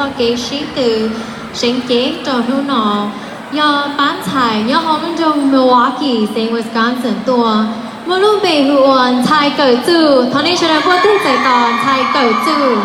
so kế sĩ từ sinh kế cho hữu nọ do bán thải do họ mình trong Milwaukee sinh Wisconsinตัวมาลุ่มเบหัวไทยเกิดจืดตอนนี้ฉันพูดถึงใจตอนไทยเกิดจืด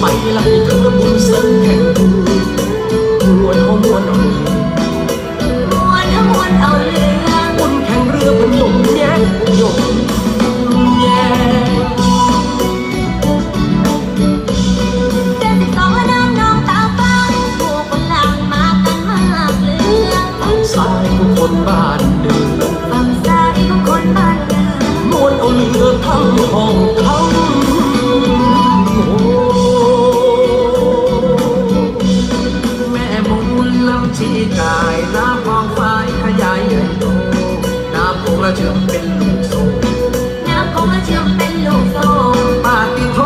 ไปไหลเธอบุญเส้นแข่งมวนเอามวนเอาเรือบุญแข่งเรือเป็นหยงแย่หยงแย่เดือน12น้ำนองตาฟังผู้คนหลังมากันมากเรื่องฝั่งซ้ายทุกคนบ้านเดือฝั่งซ้ายทุกคนบ้านเดือมวนเอาเรือทั้งห้องทั้งที่กายน้ำมองฟ้าขยายใหญ่โตน้ำคงละเชื่อมเป็นลูกโซ่น้ำคงละเชื่อมเป็นลูกโซ่ปาติโท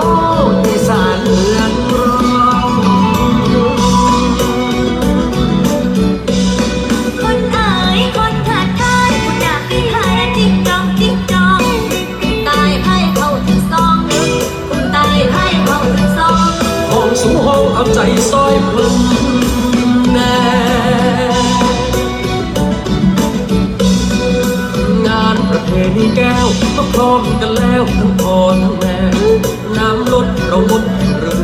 อีสานเมืองร้องคนเอ๋ยคนขาดท้ายคนอยากกินไข่จิ๊กจองตายไพ่เข้าถึงซองคุณตายไพ่เข้าถึงซองห้องสูงห้องเอาใจซอยเพลินงานประเพณีแก้วก็พร้อมกันแล้วทั้งพ่อทั้งแม่น้ำลดเราหมดเรือ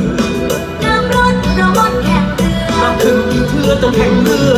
น้ำลดเราหมดแข่งเรือน้ำขึ้นเพื่อต้องแข่งเรือ